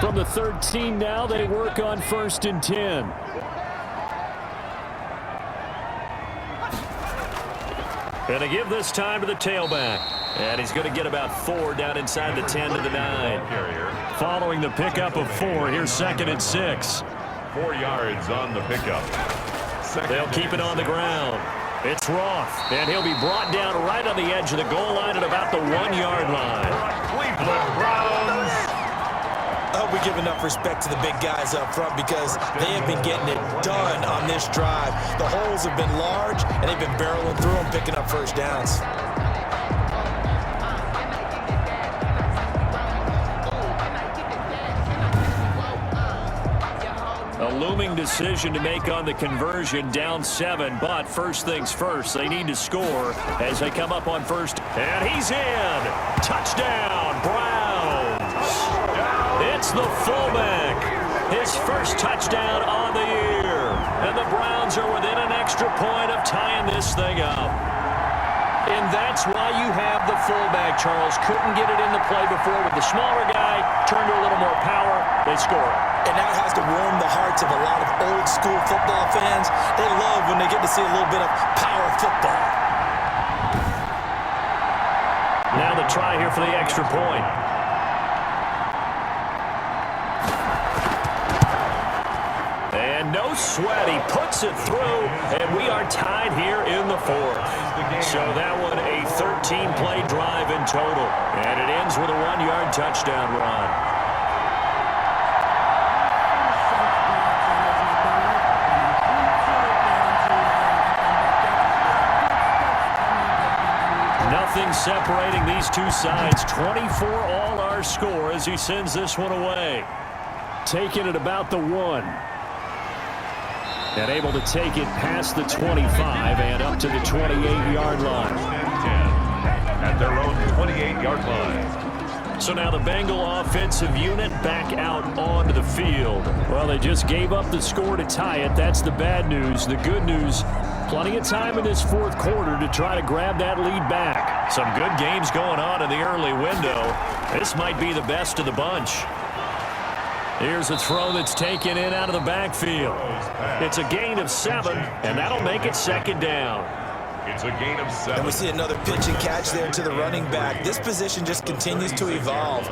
From the 13 now, they work on 1st and 10. And they give this time to the tailback. And he's going to get about 4 down inside the 10 to the 9. Following the pickup of 4, here's 2nd and 6. 4 yards on the pickup. They'll keep it on the ground. It's Roth, and he'll be brought down right on the edge of the goal line at about the 1-yard line. Cleveland Browns. I hope we give enough respect to the big guys up front because they have been getting it done on this drive. The holes have been large, and they've been barreling through them, picking up first downs. A looming decision to make on the conversion, down 7, but first things first, they need to score as they come up on 1st. And he's in. Touchdown, Browns. It's the fullback. His first touchdown on the year. And the Browns are within an extra point of tying this thing up. And that's why you have the fullback, Charles. Couldn't get it into play before with the smaller guy. Turned to a little more power. They score. And that has to warm the hearts of a lot of old-school football fans. They love when they get to see a little bit of power football. Now the try here for the extra point. And no sweat. He puts it through, and we are tied here in the 4th. So that one a 13-play drive in total. And it ends with a 1-yard touchdown run. Nothing separating these two sides. 24 all our score as he sends this one away. Taking it about the 1. And able to take it past the 25 and up to the 28-yard line. At their own 28-yard line. So now the Bengal offensive unit back out onto the field. Well, they just gave up the score to tie it. That's the bad news. The good news, plenty of time in this 4th quarter to try to grab that lead back. Some good games going on in the early window. This might be the best of the bunch. Here's a throw that's taken in out of the backfield. It's a gain of 7, and that'll make it 2nd down. It's a gain of 7. And we see another pitch and catch there to the running back. This position just continues to evolve.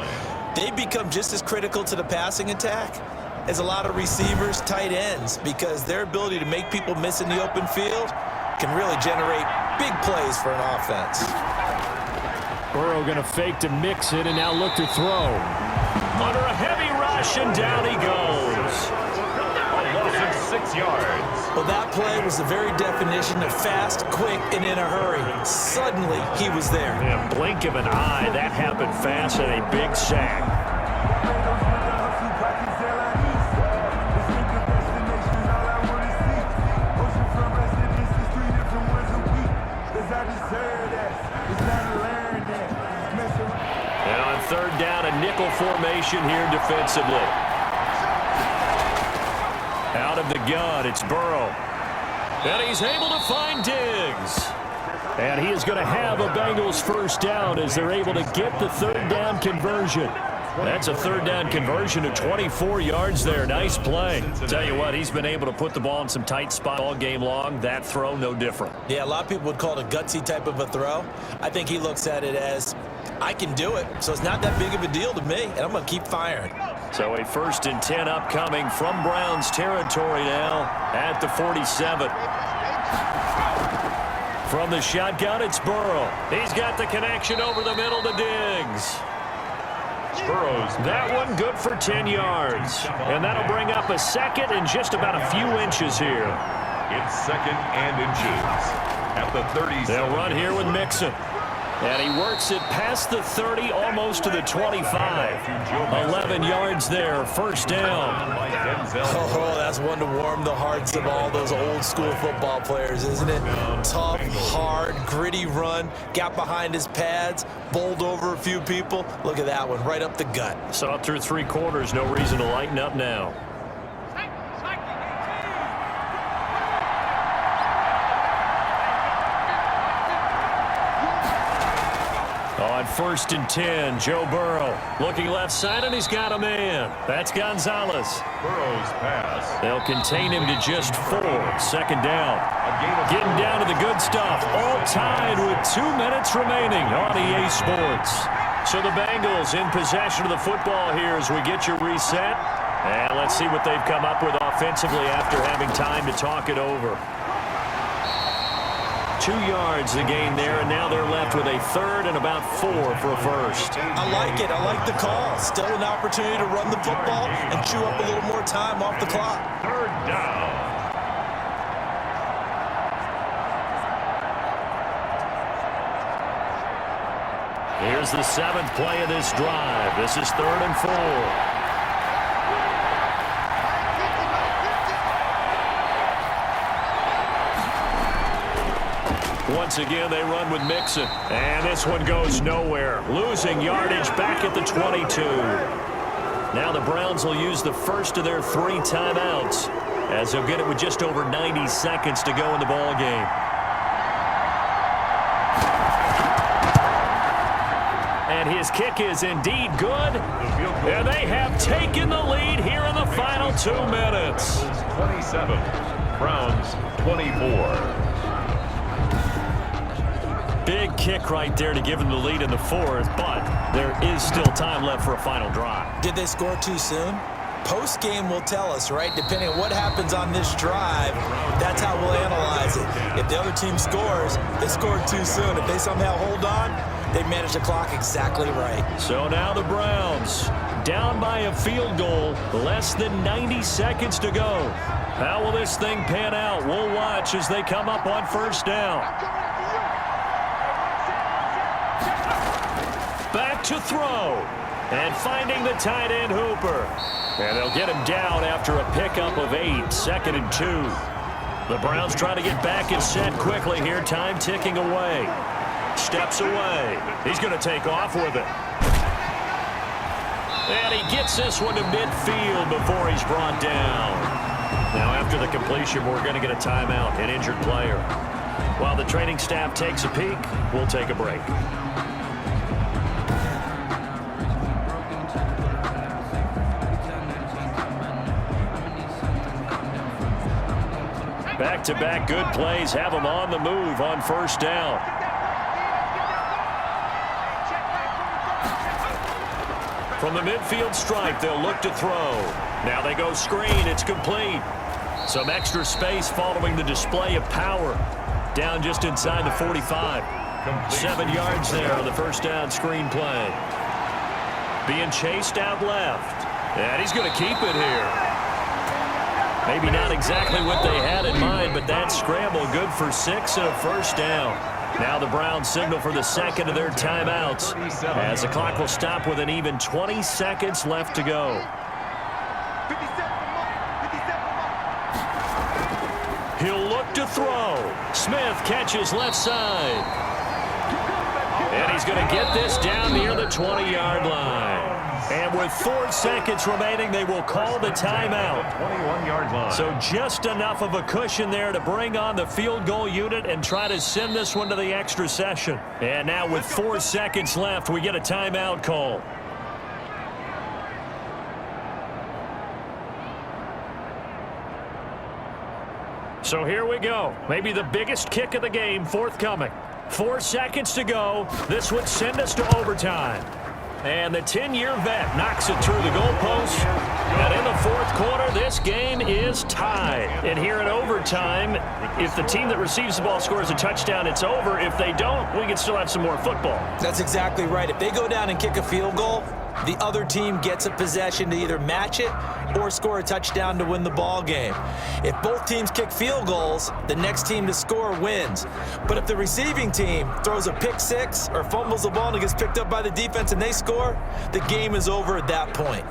They become just as critical to the passing attack as a lot of receivers, tight ends, because their ability to make people miss in the open field can really generate big plays for an offense. Burrow going to fake to mix it and now look to throw. Under a heavy rush, and down he goes. A loss of 6 yards. Well, that play was the very definition of fast, quick, and in a hurry. Suddenly, he was there. In a blink of an eye, that happened fast and a big sack. And on 3rd down, a nickel formation here defensively. Out of the gun, it's Burrow. And he's able to find Diggs. And he is going to have a Bengals first down as they're able to get the 3rd down conversion. That's a 3rd down conversion of 24 yards there. Nice play. Tell you what, he's been able to put the ball in some tight spots all game long. That throw, no different. Yeah, a lot of people would call it a gutsy type of a throw. I think he looks at it as, I can do it, so it's not that big of a deal to me, and I'm going to keep firing. So a 1st and 10 upcoming from Browns territory now at the 47. From the shotgun, it's Burrow. He's got the connection over the middle to Diggs. Burrow's that one good for 10 yards. And that'll bring up a 2nd and just about a few inches here. It's 2nd and inches at the 30. They'll run here with Mixon. And he works it past the 30, almost to the 25. 11 yards there, first down. Oh, that's one to warm the hearts of all those old school football players, isn't it? Tough, hard, gritty run. Got behind his pads, bowled over a few people. Look at that one, right up the gut. Saw it through 3 quarters, no reason to lighten up now. On 1st and 10, Joe Burrow looking left side, and he's got a man. That's Gonzalez. Burrow's pass. They'll contain him to just 4. 2nd down. Getting down to the good stuff. All tied with 2 minutes remaining on EA Sports. So the Bengals in possession of the football here as we get your reset. And let's see what they've come up with offensively after having time to talk it over. 2 yards the gain there, and now they're left with a 3rd and about 4 for a first. I like it. I like the call. Still an opportunity to run the football and chew up a little more time off the clock. 3rd down. Here's the 7th play of this drive. This is 3rd and 4. Once again, they run with Mixon. And this one goes nowhere. Losing yardage back at the 22. Now the Browns will use the first of their 3 timeouts as they'll get it with just over 90 seconds to go in the ball game. And his kick is indeed good. And they have taken the lead here in the final 2 minutes. 27. Browns 24. Big kick right there to give them the lead in the 4th, but there is still time left for a final drive. Did they score too soon? Post-game will tell us, right? Depending on what happens on this drive, that's how we'll analyze it. If the other team scores, they scored too soon. If they somehow hold on, they manage the clock exactly right. So now the Browns down by a field goal, less than 90 seconds to go. How will this thing pan out? We'll watch as they come up on 1st down. Back to throw. And finding the tight end Hooper. And they'll get him down after a pickup of 8. 2nd and 2. The Browns trying to get back and set quickly here. Time ticking away. Steps away. He's going to take off with it. And he gets this one to midfield before he's brought down. Now after the completion, we're going to get a timeout, an injured player. While the training staff takes a peek, we'll take a break. Back-to-back good plays have them on the move on 1st down. From the midfield stripe, they'll look to throw. Now they go screen. It's complete. Some extra space following the display of power. Down just inside the 45. 7 yards there on the 1st down screen play. Being chased out left. And he's going to keep it here. Maybe not exactly what they had in mind, but that scramble good for 6 and a 1st down. Now the Browns signal for the 2nd of their timeouts as the clock will stop with an even 20 seconds left to go. He'll look to throw. Smith catches left side. And he's going to get this down near the 20-yard line. And with 4 seconds remaining, they will call the timeout. 21-yard line. So just enough of a cushion there to bring on the field goal unit and try to send this one to the extra session. And now with 4 seconds left, we get a timeout call. So here we go. Maybe the biggest kick of the game forthcoming. 4 seconds to go. This would send us to overtime. And the 10-year vet knocks it through the goalpost. And in the 4th quarter, this game is tied. And here in overtime, if the team that receives the ball scores a touchdown, it's over. If they don't, we can still have some more football. That's exactly right. If they go down and kick a field goal, the other team gets a possession to either match it or score a touchdown to win the ball game. If both teams kick field goals, the next team to score wins. But if the receiving team throws a pick 6 or fumbles the ball and it gets picked up by the defense and they score, the game is over at that point.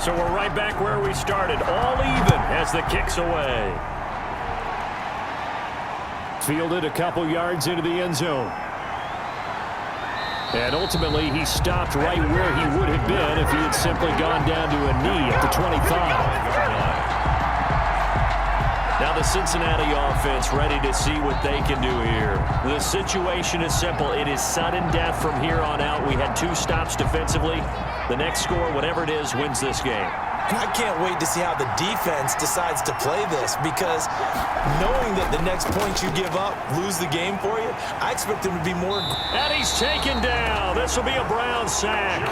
So we're right back where we started, all even as the kick's away. Fielded a couple yards into the end zone. And ultimately, he stopped right where he would have been if he had simply gone down to a knee at the 25. Now the Cincinnati offense ready to see what they can do here. The situation is simple. It is sudden death from here on out. We had 2 stops defensively. The next score, whatever it is, wins this game. And I can't wait to see how the defense decides to play this, because knowing that the next point you give up lose the game for you, I expect them to be more. And he's taken down. This will be a Brown sack.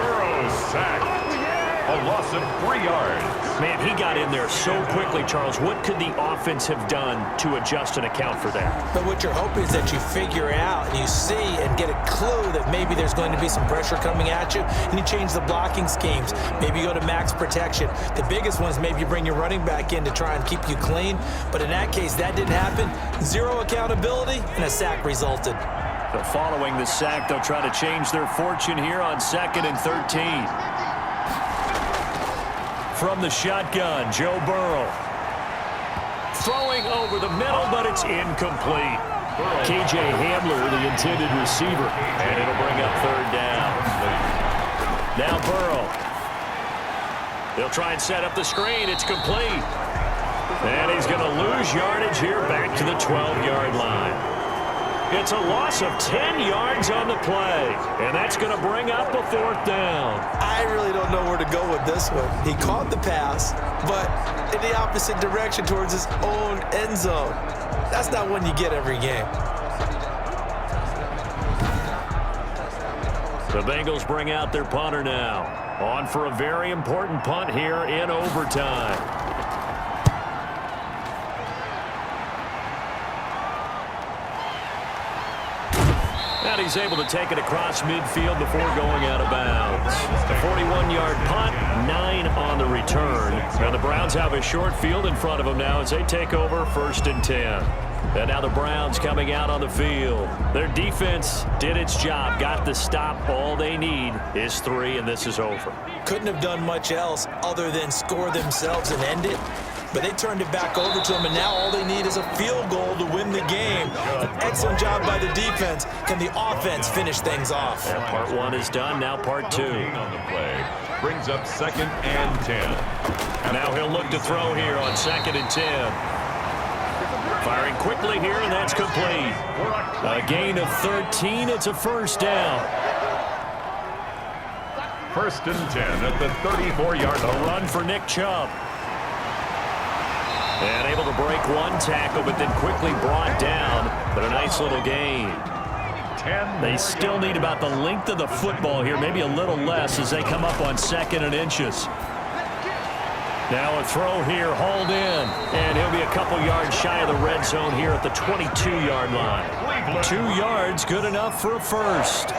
Burrow's sack. A loss of 3 yards. Man, he got in there so quickly, Charles. What could the offense have done to adjust and account for that? But what you're hoping is that you figure out and you see and get a clue that maybe there's going to be some pressure coming at you, and you change the blocking schemes. Maybe you go to max protection. The biggest one is maybe you bring your running back in to try and keep you clean. But in that case, that didn't happen. 0 accountability, and a sack resulted. So following the sack, they'll try to change their fortune here on 2nd and 13. From the shotgun, Joe Burrow. Throwing over the middle, but it's incomplete. KJ Hamler, the intended receiver. And it'll bring up 3rd down. Now Burrow. They'll try and set up the screen. It's complete. And he's going to lose yardage here back to the 12-yard line. It's a loss of 10 yards on the play, and that's going to bring up a 4th down. I really don't know where to go with this one. He caught the pass, but in the opposite direction towards his own end zone. That's not one you get every game. The Bengals bring out their punter now. On for a very important punt here in overtime. And he's able to take it across midfield before going out of bounds. A 41-yard punt, 9 on the return. Now the Browns have a short field in front of them now as they take over 1st and 10. And now the Browns coming out on the field. Their defense did its job, got the stop. All they need is 3, and this is over. Couldn't have done much else other than score themselves and end it. But they turned it back over to them, and now all they need is a field goal to win the game. An excellent job by the defense. Can the offense finish things off? Yeah, part 1 is done, now part 2. On the play. Brings up 2nd and 10. And now he'll look to throw here on 2nd and 10. Firing quickly here, and that's complete. A gain of 13. It's a 1st down. 1st and 10 at the 34-yard line. A run for Nick Chubb. And able to break 1 tackle, but then quickly brought down. But a nice little gain. They still need about the length of the football here, maybe a little less as they come up on 2nd and inches. Now a throw here, hauled in. And he'll be a couple yards shy of the red zone here at the 22-yard line. 2 yards, good enough for a 1st.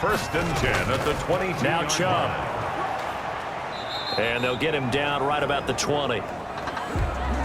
1st and 10 at the 22. Now Chubb. And they'll get him down right about the 20.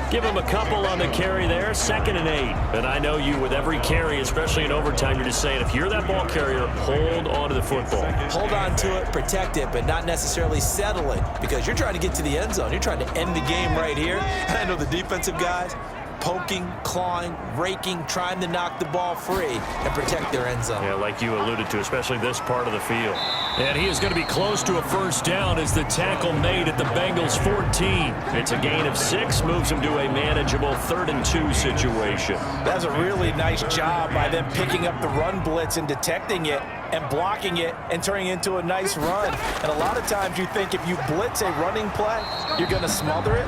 Give him a couple on the carry there. 2nd and 8. And I know you, with every carry, especially in overtime, you're just saying, if you're that ball carrier, hold on to the football. Hold on to it, protect it, but not necessarily settle it, because you're trying to get to the end zone. You're trying to end the game right here. And I know the defensive guys poking, clawing, raking, trying to knock the ball free and protect their end zone. Yeah, like you alluded to, especially this part of the field. And he is going to be close to a 1st down as the tackle made at the Bengals 14. It's a gain of 6, moves him to a manageable 3rd and 2 situation. That's a really nice job by them picking up the run blitz and detecting it and blocking it and turning it into a nice run. And a lot of times you think if you blitz a running play, you're going to smother it.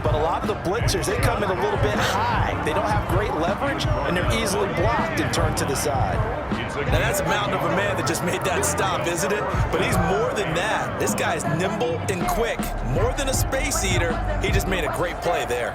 But a lot of the blitzers, they come in a little bit high. They don't have great leverage, and they're easily blocked and turned to the side. Now, that's a mountain of a man that just made that stop, isn't it? But he's more than that. This guy's nimble and quick. More than a space eater, he just made a great play there.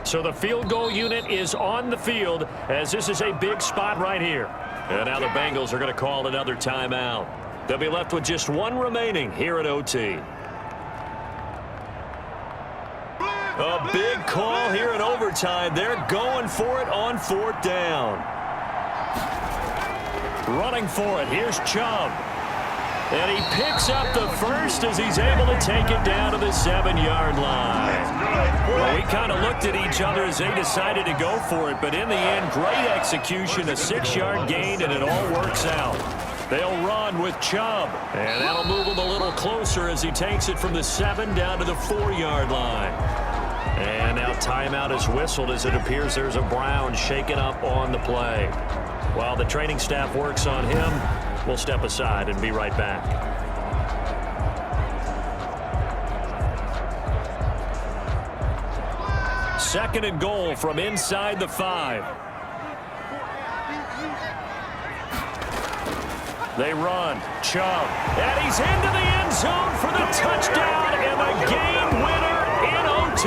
So the field goal unit is on the field as this is a big spot right here. And now the Bengals are going to call another timeout. They'll be left with just 1 remaining here at OT. A big call here in overtime. They're going for it on 4th down. Running for it. Here's Chubb. And he picks up the first as he's able to take it down to the 7-yard line. Well, we kind of looked at each other as they decided to go for it, but in the end, great execution, a 6-yard gain, and it all works out. They'll run with Chubb, and that'll move him a little closer as he takes it from the 7 down to the 4-yard line. And now timeout is whistled as it appears there's a Brown shaken up on the play. While the training staff works on him, we'll step aside and be right back. Second and goal from inside the 5. They run. Chubb. And he's into the end zone for the touchdown and the game winner in OT.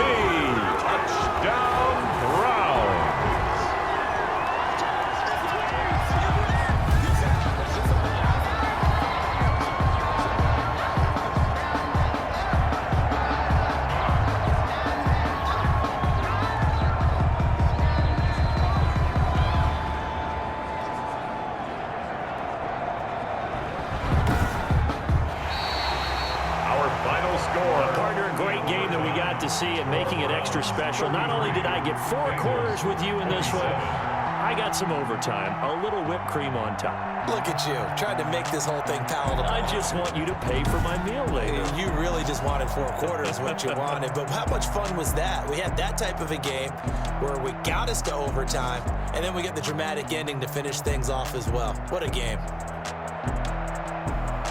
Touchdown, Browns. To see it, making it extra special. Not only did I get 4 quarters with you in this one, I got some overtime, a little whipped cream on top. Look at you, trying to make this whole thing palatable. I just want you to pay for my meal later. You really just wanted 4 quarters, what you wanted. But how much fun was that? We had that type of a game where we got us to overtime, and then we get the dramatic ending to finish things off as well. What a game.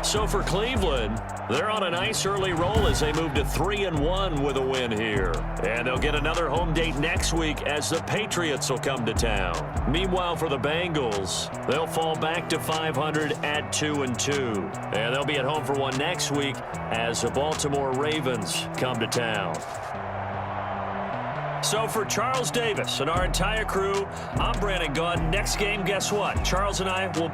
So for Cleveland, they're on a nice early roll as they move to 3-1 with a win here. And they'll get another home date next week as the Patriots will come to town. Meanwhile, for the Bengals, they'll fall back to 500 at 2-2. And they'll be at home for one next week as the Baltimore Ravens come to town. So for Charles Davis and our entire crew, I'm Brandon Gaudin. Next game, guess what? Charles and I will